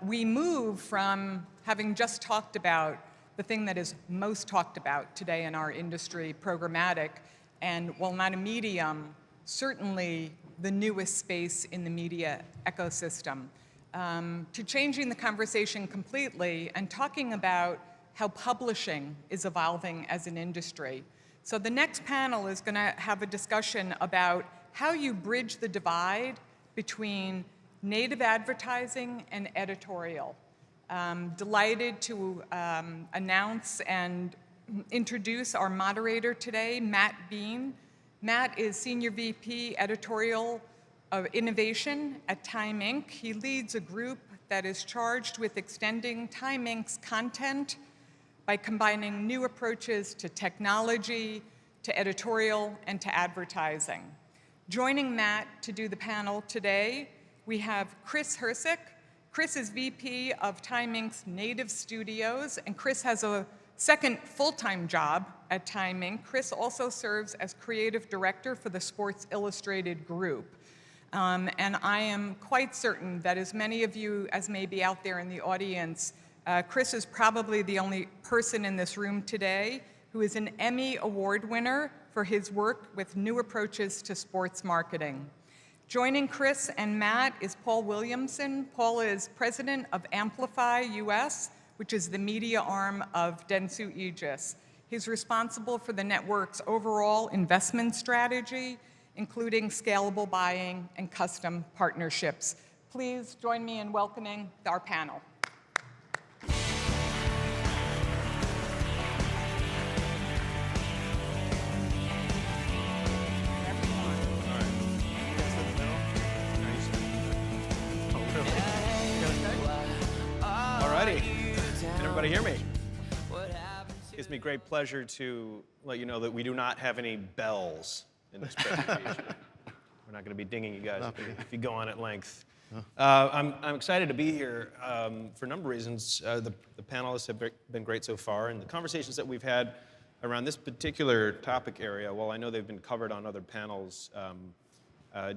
We move from having just talked about the thing that is most talked about today in our industry, programmatic, and while not a medium, certainly the newest space in the media ecosystem, to changing the conversation completely and talking about how publishing is evolving as an industry. So the next panel is going to have a discussion about how you bridge the divide between native advertising and editorial. Delighted to announce and introduce our moderator today, Matt Bean. Matt is Senior VP Editorial of Innovation at Time Inc. He leads a group that is charged with extending Time Inc.'s content by combining new approaches to technology, to editorial, and to advertising. Joining Matt to do the panel today, we have Chris Hercik. Chris is VP of Time Inc.'s Native Studios, and Chris has a second full-time job at Time Inc. Chris also serves as creative director for the Sports Illustrated Group. And I am quite certain that as many of you as may be out there in the audience, Chris is probably the only person in this room today who is an Emmy Award winner for his work with new approaches to sports marketing. Joining Chris and Matt is Paul Williamson. Paul is president of Amplifi US, which is the media arm of Dentsu Aegis. He's responsible for the network's overall investment strategy, including scalable buying and custom partnerships. Please join me in welcoming our panel. Can everybody hear me? It gives me great pleasure to let you know that we do not have any bells in this presentation. We're not going to be dinging you guys if you go on at length. I'm excited to be here for a number of reasons. The panelists have been great so far, and the conversations that we've had around this particular topic area, while I know they've been covered on other panels,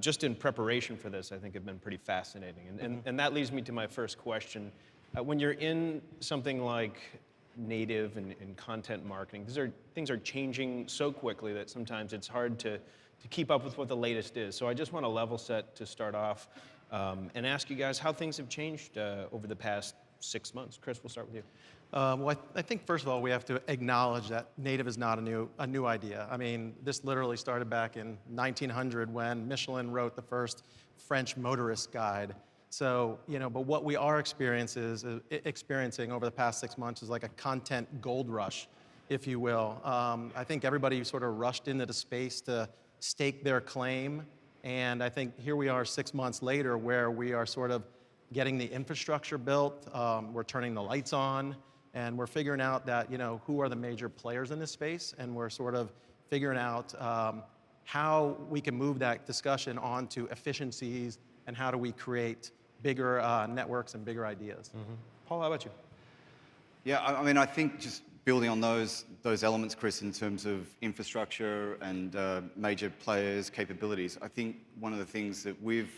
just in preparation for this, I think have been pretty fascinating. And that leads me to my first question. When you're in something like native and content marketing, things are changing so quickly that sometimes it's hard to keep up with what the latest is. So I just want to level set to start off and ask you guys how things have changed over the past 6 months. Chris, we'll start with you. Well, I think first of all we have to acknowledge that native is not a new idea. I mean, this literally started back in 1900 when Michelin wrote the first French motorist guide. So, but what we are experiencing over the past 6 months is like a content gold rush, if you will. I think everybody sort of rushed into the space to stake their claim, and I think here we are 6 months later where we are sort of getting the infrastructure built, we're turning the lights on, and we're figuring out that, who are the major players in this space, and we're sort of figuring out how we can move that discussion onto efficiencies and how do we create bigger networks and bigger ideas. Mm-hmm. Paul, how about you? Yeah, I mean, I think just building on those elements, Chris, in terms of infrastructure and major players' capabilities, I think one of the things that we've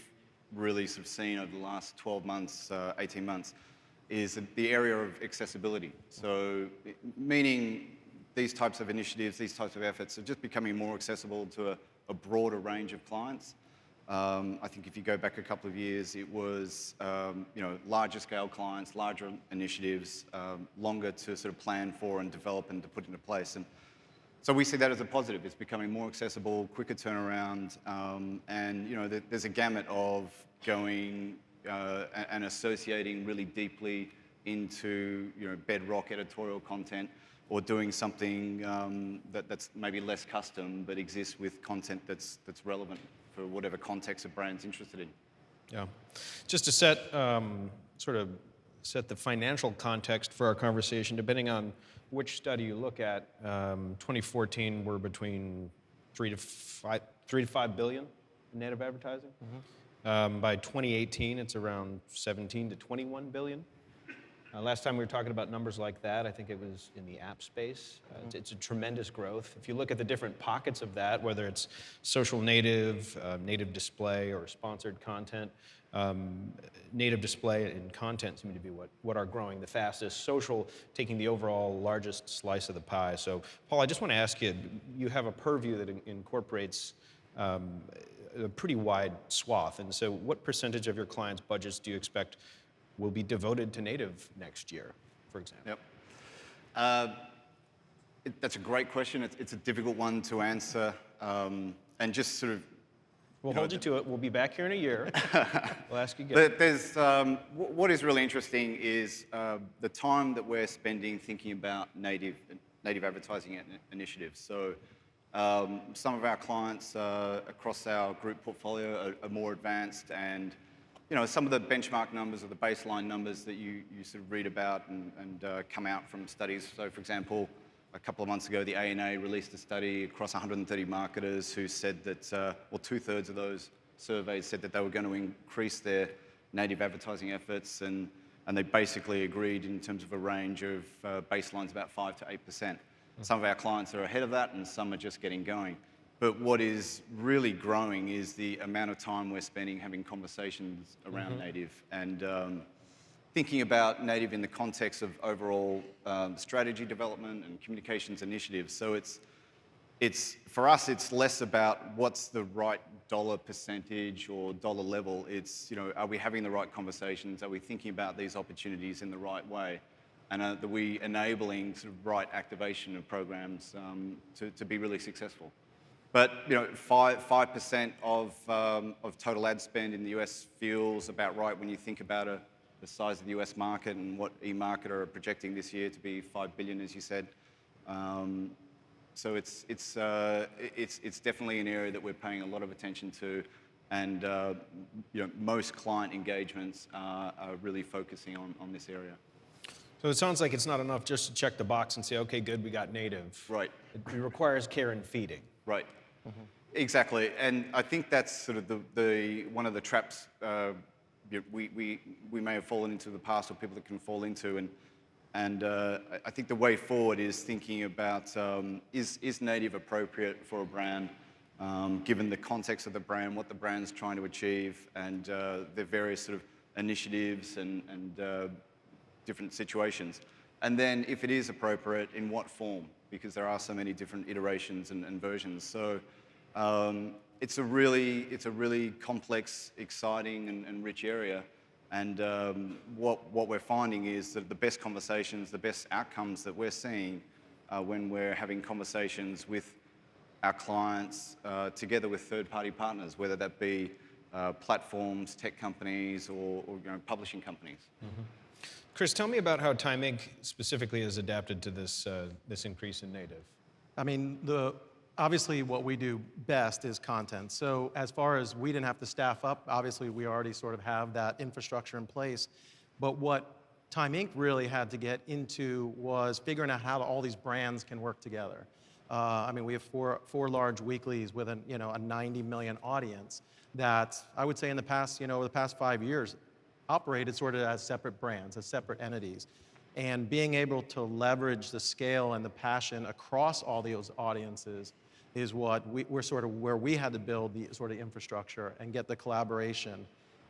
really sort of seen over the last 12 months, 18 months, is the area of accessibility. So, meaning these types of initiatives, these types of efforts are just becoming more accessible to a broader range of clients. I think if you go back a couple of years, it was larger scale clients, larger initiatives, longer to sort of plan for and develop and to put into place. And so we see that as a positive. It's becoming more accessible, quicker turnaround, and there's a gamut of going and associating really deeply into bedrock editorial content, or doing something that's maybe less custom but exists with content that's relevant for whatever context a brand's interested in. Yeah, just to set the financial context for our conversation, depending on which study you look at, 2014 we're between 3 to 5 billion in native advertising. Mm-hmm. By 2018, it's around 17 to 21 billion. Last time we were talking about numbers like that, I think it was in the app space. It's a tremendous growth. If you look at the different pockets of that, whether it's social native, native display, or sponsored content, native display and content seem to be what are growing the fastest. Social taking the overall largest slice of the pie. So, Paul, I just want to ask you, you have a purview that incorporates a pretty wide swath. And so what percentage of your clients' budgets do you expect will be devoted to native next year, for example? Yep. That's a great question. It's a difficult one to answer. And just sort of... We'll hold you to it. We'll be back here in a year. We'll ask you again. There's, what is really interesting is the time that we're spending thinking about native advertising initiatives. So some of our clients across our group portfolio are more advanced, and some of the benchmark numbers or the baseline numbers that you sort of read about and come out from studies. So, for example, a couple of months ago, the ANA released a study across 130 marketers who said that, well, 2/3 of those surveys said that they were going to increase their native advertising efforts, and they basically agreed in terms of a range of baselines about 5 to 8%. Some of our clients are ahead of that, and some are just getting going. But what is really growing is the amount of time we're spending having conversations around native, and thinking about native in the context of overall strategy development and communications initiatives. So it's for us, it's less about what's the right dollar percentage or dollar level. It's, are we having the right conversations? Are we thinking about these opportunities in the right way? And are we enabling sort of right activation of programs to be really successful? But 5% of total ad spend in the US feels about right when you think about the size of the US market and what eMarketer are projecting this year to be $5 billion, as you said. So it's definitely an area that we're paying a lot of attention to, and most client engagements are really focusing on this area. So it sounds like it's not enough just to check the box and say, okay, good, we got native. Right. It requires care and feeding. Right. Exactly. And I think that's sort of the one of the traps we may have fallen into in the past, or people that can fall into. And I think the way forward is thinking about is native appropriate for a brand, given the context of the brand, what the brand's trying to achieve, and the various sort of initiatives and different situations. And then if it is appropriate, in what form? Because there are so many different iterations and versions. So it's a really complex, exciting, and rich area. And what we're finding is that the best conversations, the best outcomes that we're seeing when we're having conversations with our clients together with third-party partners, whether that be platforms, tech companies, or publishing companies. Chris, tell me about how Time Inc. specifically has adapted to this increase in native. I mean, obviously what we do best is content. So as far as we didn't have to staff up, obviously we already sort of have that infrastructure in place. But what Time Inc. really had to get into was figuring out how all these brands can work together. I mean, we have four large weeklies with a 90 million audience that I would say in the past, over the past 5 years, operated sort of as separate brands, as separate entities. And being able to leverage the scale and the passion across all those audiences is what we're sort of where we had to build the sort of infrastructure and get the collaboration.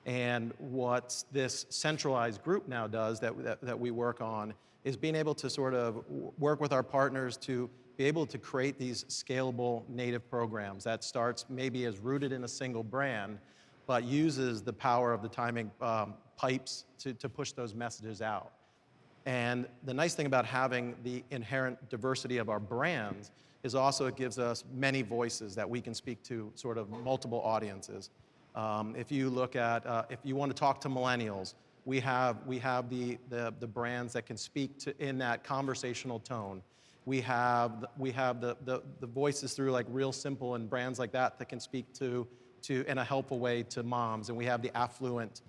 And what this centralized group now does that we work on is being able to sort of work with our partners to be able to create these scalable native programs that starts maybe as rooted in a single brand, but uses the power of the timing pipes to push those messages out. And the nice thing about having the inherent diversity of our brands is also it gives us many voices that we can speak to sort of multiple audiences. If you look at, if you want to talk to millennials, we have the brands that can speak to in that conversational tone. We have the voices through like Real Simple and brands like that can speak to in a helpful way to moms, and we have the affluent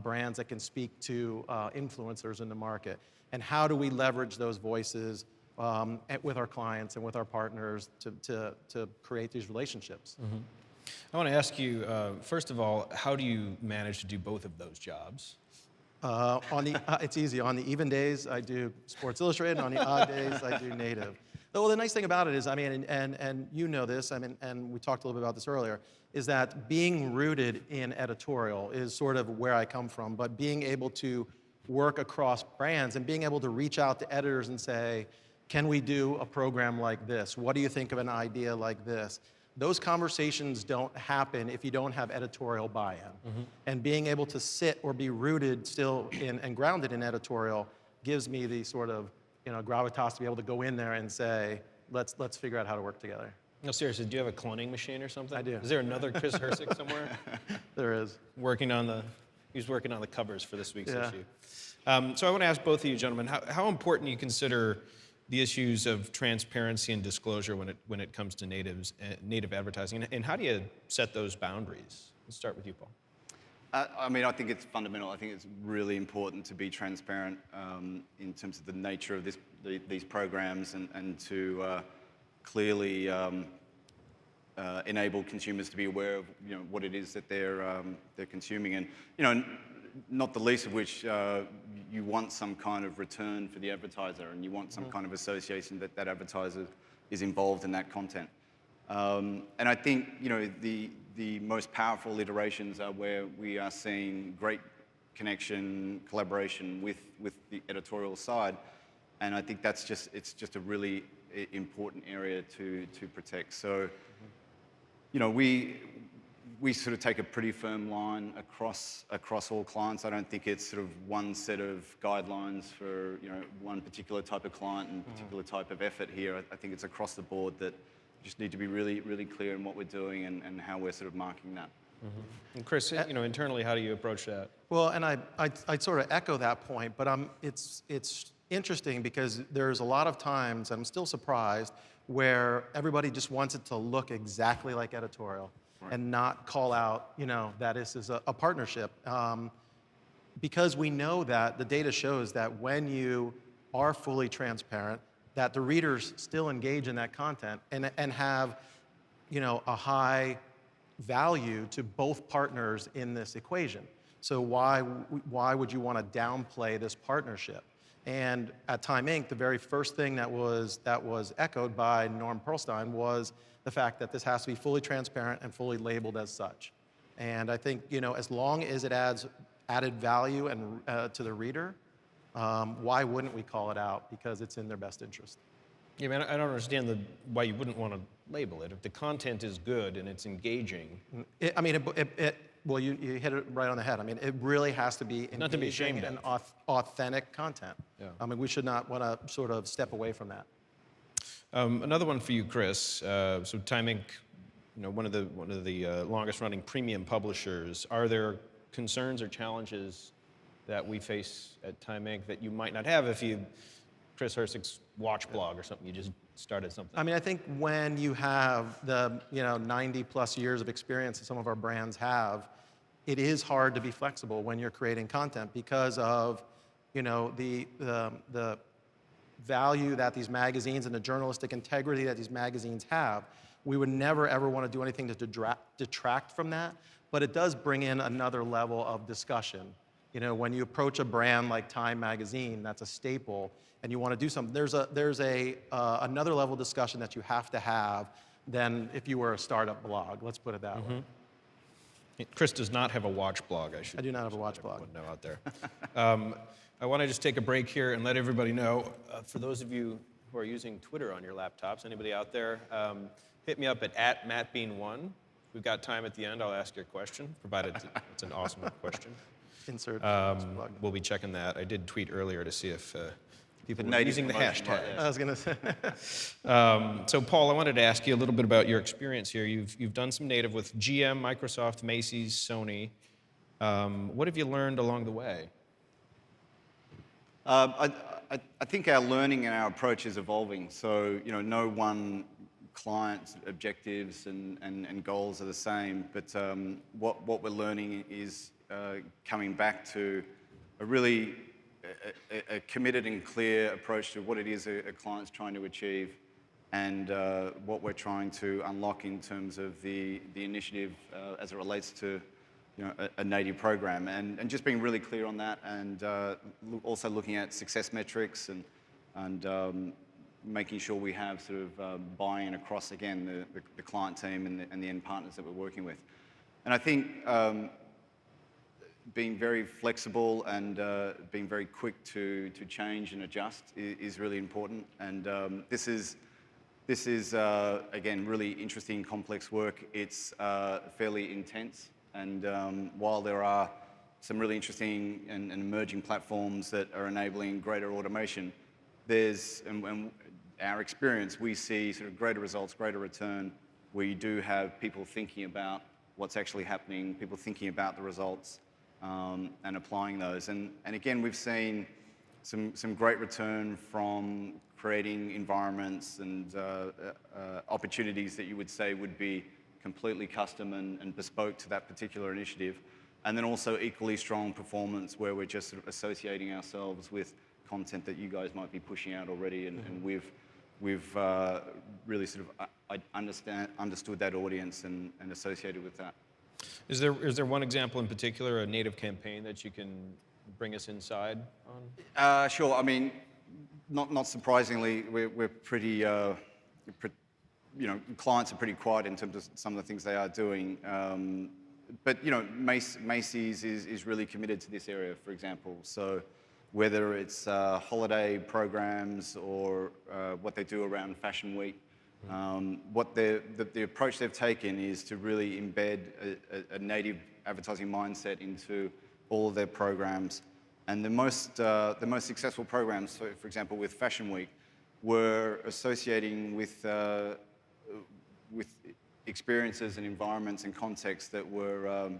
brands that can speak to influencers in the market. And how do we leverage those voices with our clients and with our partners to create these relationships? I want to ask you, first of all, how do you manage to do both of those jobs? It's easy. On the even days, I do Sports Illustrated. On the odd days, I do native. Well, the nice thing about it is, I mean, and you know this, I mean, and we talked a little bit about this earlier, is that being rooted in editorial is sort of where I come from, but being able to work across brands and being able to reach out to editors and say, can we do a program like this? What do you think of an idea like this? Those conversations don't happen if you don't have editorial buy-in. And being able to sit or be rooted still in and grounded in editorial gives me the sort of, you know, gravitas to be able to go in there and say, let's figure out how to work together. No, seriously, do you have a cloning machine or something? I do. Is there another Chris Hercik somewhere? There is. He's working on the covers for this week's Yeah. issue. So I want to ask both of you gentlemen, how important you consider the issues of transparency and disclosure when it comes to native advertising, and how do you set those boundaries? Let's start with you, Paul. I mean, I think it's fundamental. I think it's really important to be transparent in terms of the nature of these programs and to clearly enable consumers to be aware of, you know, what it is that they're consuming, and, you know, not the least of which you want some kind of return for the advertiser, and you want some kind of association that that advertiser is involved in that content. And I think, you know, the most powerful iterations are where we are seeing great connection, collaboration with the editorial side, and I think it's just a really important area to protect. So, you know, we sort of take a pretty firm line across all clients. I don't think it's sort of one set of guidelines for, you know, one particular type of client and particular type of effort here. I think it's across the board that we just need to be really, really clear in what we're doing and how we're sort of marking that. And Chris, you know, internally, how do you approach that? Well, and I'd sort of echo that point, but it's interesting because there's a lot of times, I'm still surprised, where everybody just wants it to look exactly like editorial. Right. And not call out, you know, that this is a partnership. Because we know that the data shows that when you are fully transparent, that the readers still engage in that content and have, you know, a high value to both partners in this equation. So why would you want to downplay this partnership? And at Time Inc., the very first thing that was echoed by Norm Pearlstein was the fact that this has to be fully transparent and fully labeled as such. And I think, you know, as long as it adds added value and to the reader, why wouldn't we call it out? Because it's in their best interest. Yeah, man, I don't understand why you wouldn't want to label it. If the content is good and it's engaging. Well, you hit it right on the head. I mean, it really has to be not to be ashamed and of. authentic content. Yeah. I mean, we should not want to sort of step away from that. Another one for you, Chris. So Time Inc., you know, one of the longest-running premium publishers. Are there concerns or challenges that we face at Time Inc. that you might not have if you, Chris Hercik's watch blog or something, you just started something? I mean, I think when you have the 90-plus years of experience that some of our brands have, it is hard to be flexible when you're creating content because of, you know, the value that these magazines and the journalistic integrity that these magazines have. We would never, ever want to do anything to detract from that, but it does bring in another level of discussion. You know, when you approach a brand like Time Magazine, that's a staple, and you want to do something, there's another level of discussion that you have to have than if you were a startup blog. Let's put it that way. Chris does not have a watch blog, I do not have a watch blog. Know out there. I want to just take a break here and let everybody know, for those of you who are using Twitter on your laptops, anybody out there, hit me up at MattBean1. We've got time at the end. I'll ask your question, provided it's an awesome question. Insert. We'll be checking that. I did tweet earlier to see if people were using the hashtag. I was going to say. So, Paul, I wanted to ask you a little bit about your experience here. You've done some native with GM, Microsoft, Macy's, Sony. What have you learned along the way? I think our learning and our approach is evolving. So, you know, no one client's objectives and goals are the same, but what we're learning is coming back to a really a committed and clear approach to what it is a client's trying to achieve and what we're trying to unlock in terms of the initiative as it relates to, you know, a native program, and just being really clear on that, and also looking at success metrics and making sure we have sort of buy-in across, again, the client team and the end partners that we're working with. And I think being very flexible and being very quick to change and adjust is really important. And this is again, really interesting, complex work. It's fairly intense. And while there are some really interesting and emerging platforms that are enabling greater automation, there's, and our experience, we see sort of greater results, greater return, where you do have people thinking about what's actually happening, people thinking about the results, and applying those. And again, we've seen some great return from creating environments and opportunities that you would say would be completely custom and bespoke to that particular initiative. And then also equally strong performance where we're just sort of associating ourselves with content that you guys might be pushing out already, and we've really sort of understood that audience and associated with that. Is there one example in particular, a native campaign that you can bring us inside on? Sure. I mean, not surprisingly, we're pretty, clients are pretty quiet in terms of some of the things they are doing. But Macy's is really committed to this area, for example. So whether it's holiday programs or what they do around Fashion Week, what the approach they've taken is to really embed a native advertising mindset into all of their programs. And the most successful programs, so for example, with Fashion Week, were associating with experiences and environments and contexts that were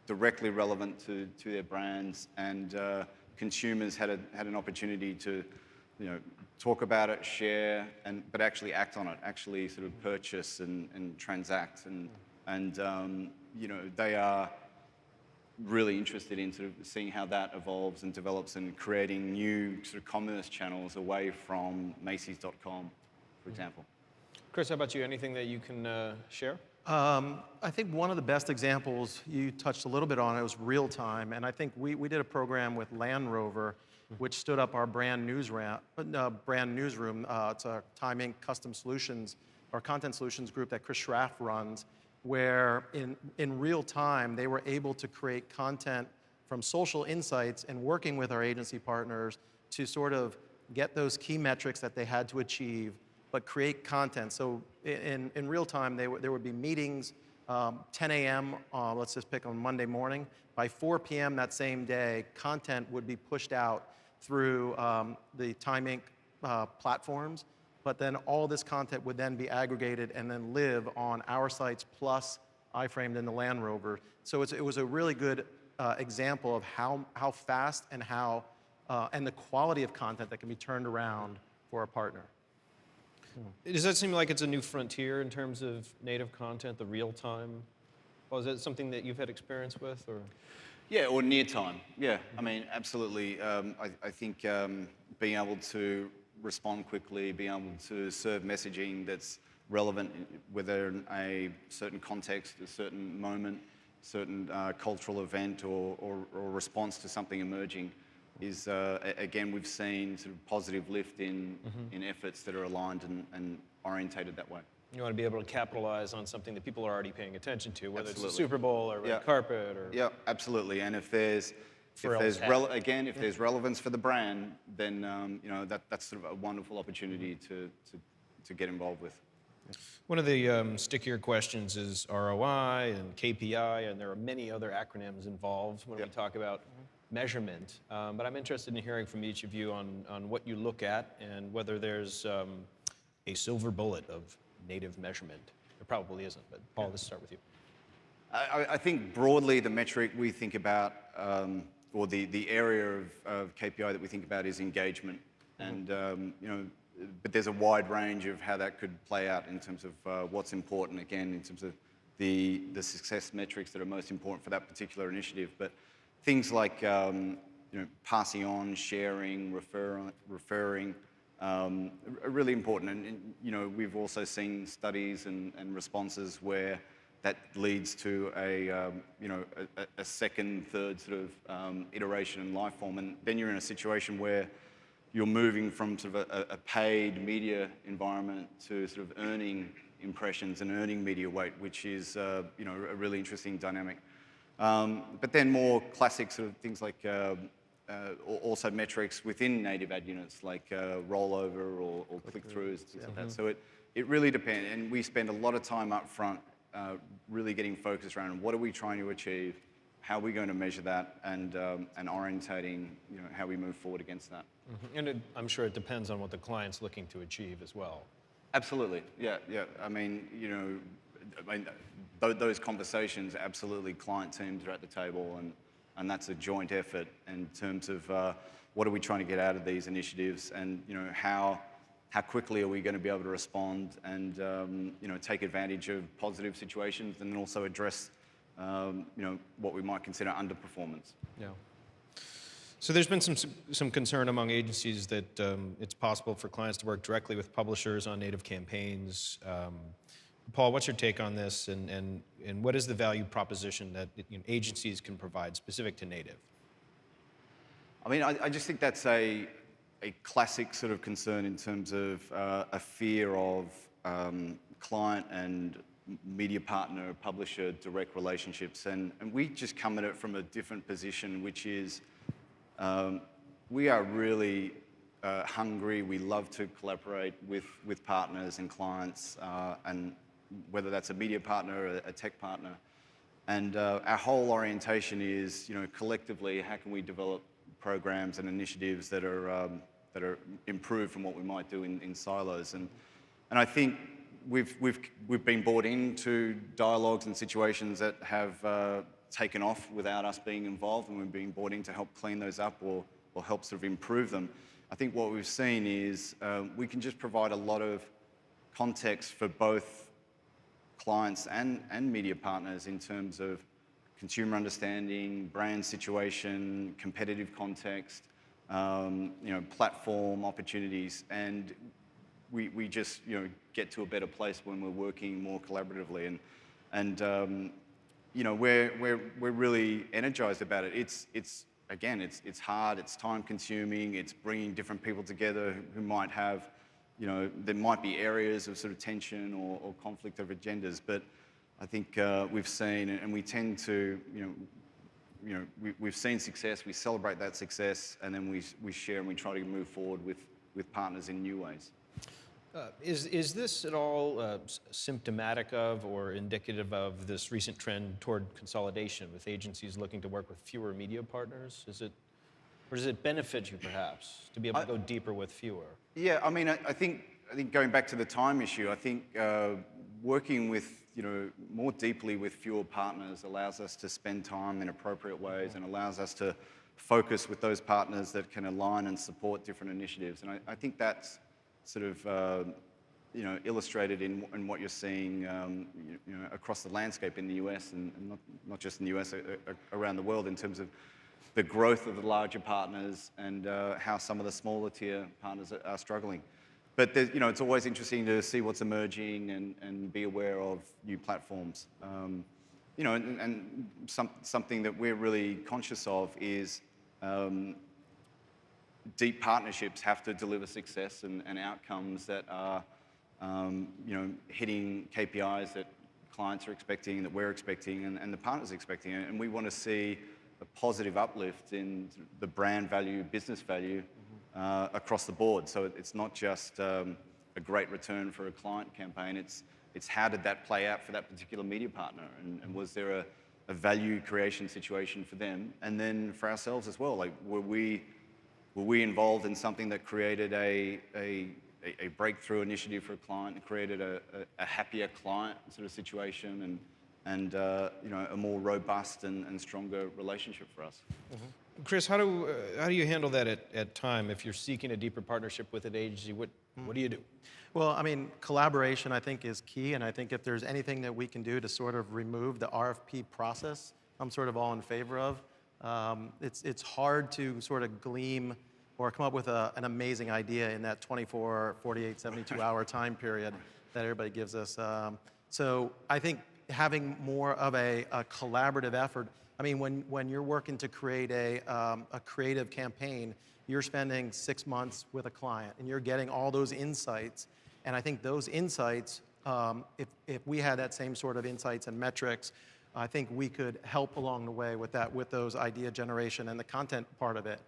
directly relevant to their brands, and consumers had an opportunity to talk about it, share, but actually act on it, actually sort of purchase and transact, and they are really interested in sort of seeing how that evolves and develops and creating new sort of commerce channels away from Macy's.com, for example. Chris, how about you? Anything that you can share? I think one of the best examples, you touched a little bit on it, was Realtime. And I think we did a program with Land Rover, which stood up our brand newsroom. It's a Time Inc. Custom Solutions, our content solutions group that Chris Schraff runs, where in real time, they were able to create content from social insights and working with our agency partners to sort of get those key metrics that they had to achieve, but create content. So in real time, there would be meetings, 10 a.m., let's just pick on Monday morning. By 4 p.m. that same day, content would be pushed out through the Time Inc. Platforms, but then all this content would then be aggregated and then live on our sites plus iFramed and the Land Rover. So it was a really good example of how fast and and the quality of content that can be turned around for a partner. Does that seem like it's a new frontier in terms of native content, the real time? Well, is that something that you've had experience with, or? Yeah, or near time. Yeah, I mean, absolutely. I think being able to respond quickly, being able to serve messaging that's relevant, whether in a certain context, a certain moment, certain cultural event, or response to something emerging, is again, we've seen sort of positive lift in efforts that are aligned and orientated that way. You want to be able to capitalize on something that people are already paying attention to, whether it's the Absolutely. Super Bowl or red carpet, or yeah, absolutely. And if there's relevance for the brand, then that's sort of a wonderful opportunity to get involved with. One of the stickier questions is ROI and KPI, and there are many other acronyms involved when we talk about measurement. But I'm interested in hearing from each of you on what you look at and whether there's a silver bullet of native measurement. There probably isn't, but Paul, let's start with you. I think broadly the metric we think about, or the area of KPI that we think about, is engagement. And but there's a wide range of how that could play out in terms of what's important, again, in terms of the success metrics that are most important for that particular initiative. But things like passing on, sharing, referring are really important. And we've also seen studies and responses where that leads to a second, third sort of iteration and life form. And then you're in a situation where you're moving from sort of a paid media environment to sort of earning impressions and earning media weight, which is you know, a really interesting dynamic. But then more classic sort of things like also metrics within native ad units, like rollover or click-throughs, things like that. So it really depends, and we spend a lot of time up front really getting focused around what are we trying to achieve, how are we going to measure that, and orientating, you know, how we move forward against that. And I'm sure it depends on what the client's looking to achieve as well. Absolutely, yeah. I mean, you know, those conversations, absolutely, client teams are at the table, and that's a joint effort in terms of what are we trying to get out of these initiatives, and you know, how quickly are we going to be able to respond and you know, take advantage of positive situations, and then also address you know, what we might consider underperformance. Yeah. So there's been some concern among agencies that it's possible for clients to work directly with publishers on native campaigns. Paul, what's your take on this, and what is the value proposition that, you know, agencies can provide specific to native? I mean, I just think that's a classic sort of concern in terms of a fear of client and media partner, publisher, direct relationships. And we just come at it from a different position, which is we are really hungry. We love to collaborate with partners and clients, and whether that's a media partner or a tech partner. And our whole orientation is, you know, collectively, how can we develop programs and initiatives that are improved from what we might do in silos. And I think we've been brought into dialogues and situations that have taken off without us being involved, and we've been brought in to help clean those up or help sort of improve them. I think what we've seen is we can just provide a lot of context for both clients and media partners in terms of consumer understanding, brand situation, competitive context, you know, platform opportunities, and we just, you know, get to a better place when we're working more collaboratively, and you know, we're really energized about it. It's again, it's hard, it's time consuming, it's bringing different people together who might have, you know, there might be areas of sort of tension or conflict of agendas, but I think we've seen, and we tend to, we've seen success, we celebrate that success, and then we share and we try to move forward with partners in new ways. Is this at all symptomatic of or indicative of this recent trend toward consolidation with agencies looking to work with fewer media partners? Or does it benefit you perhaps to be able to go deeper with fewer? Yeah, I mean, I think going back to the time issue, I think working with, you know, more deeply with fewer partners allows us to spend time in appropriate ways and allows us to focus with those partners that can align and support different initiatives. And I think that's sort of you know, illustrated in what you're seeing you know, across the landscape in the US and not just in the US, around the world, in terms of the growth of the larger partners and how some of the smaller tier partners are struggling. But you know, it's always interesting to see what's emerging and be aware of new platforms. You know, and something that we're really conscious of is deep partnerships have to deliver success and outcomes that are, you know, hitting KPIs that clients are expecting, that we're expecting, and the partners are expecting. And we want to see a positive uplift in the brand value, business value across the board. So it's not just a great return for a client campaign. It's how did that play out for that particular media partner, and was there a value creation situation for them, and then for ourselves as well. Like, were we involved in something that created a breakthrough initiative for a client, and created a happier client sort of situation, and you know, a more robust and stronger relationship for us. Mm-hmm. Chris, how do you handle that at time if you're seeking a deeper partnership with an agency? What do you do? Well, I mean, collaboration, I think, is key, and I think if there's anything that we can do to sort of remove the RFP process, I'm sort of all in favor of. It's hard to sort of glean or come up with an amazing idea in that 24, 48, 72-hour time period that everybody gives us. So I think having more of a collaborative effort, I mean, when you're working to create a creative campaign, you're spending 6 months with a client, and you're getting all those insights. And I think those insights, if we had that same sort of insights and metrics, I think we could help along the way with that, with those idea generation and the content part of it.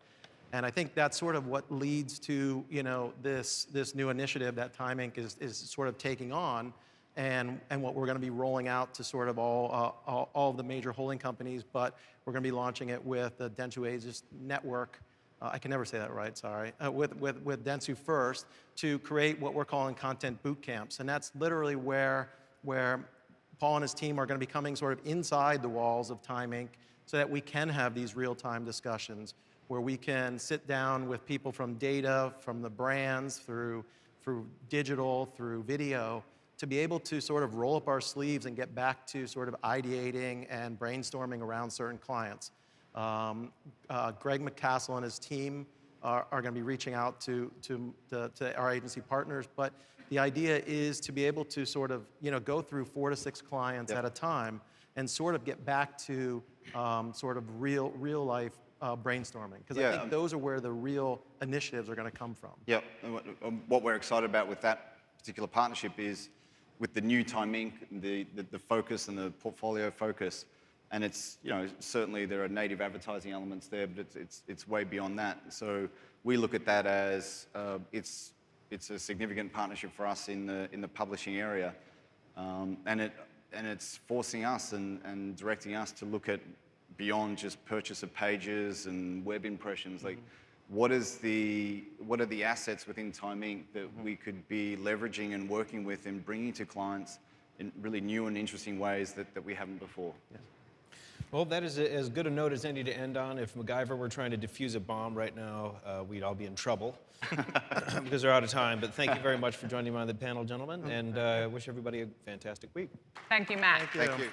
And I think that's sort of what leads to, you know, this new initiative that Time Inc. is sort of taking on, and what we're going to be rolling out to sort of all of the major holding companies. But we're going to be launching it with the Dentsu Aegis network. I can never say that right, sorry. With Dentsu first, to create what we're calling content boot camps. And that's literally where Paul and his team are going to be coming sort of inside the walls of Time Inc. so that we can have these real-time discussions where we can sit down with people from data, from the brands, through digital, through video, to be able to sort of roll up our sleeves and get back to sort of ideating and brainstorming around certain clients. Greg McCassell and his team are going to be reaching out to our agency partners, but the idea is to be able to sort of, you know, go through 4 to 6 clients at a time and sort of get back to sort of real life brainstorming, because I think those are where the real initiatives are going to come from. Yep. And what we're excited about with that particular partnership is with the new Time Inc., the focus and the portfolio focus. And it's, you know, certainly there are native advertising elements there, but it's way beyond that. So we look at that as it's a significant partnership for us in the publishing area, and it's forcing us and directing us to look at beyond just purchase of pages and web impressions. Like, what are the assets within Time Inc. that we could be leveraging and working with and bringing to clients in really new and interesting ways that we haven't before. Yeah. Well, that is as good a note as any to end on. If MacGyver were trying to defuse a bomb right now, we'd all be in trouble because they're out of time. But thank you very much for joining me on the panel, gentlemen, and I wish everybody a fantastic week. Thank you, Matt. Thank you. Thank you.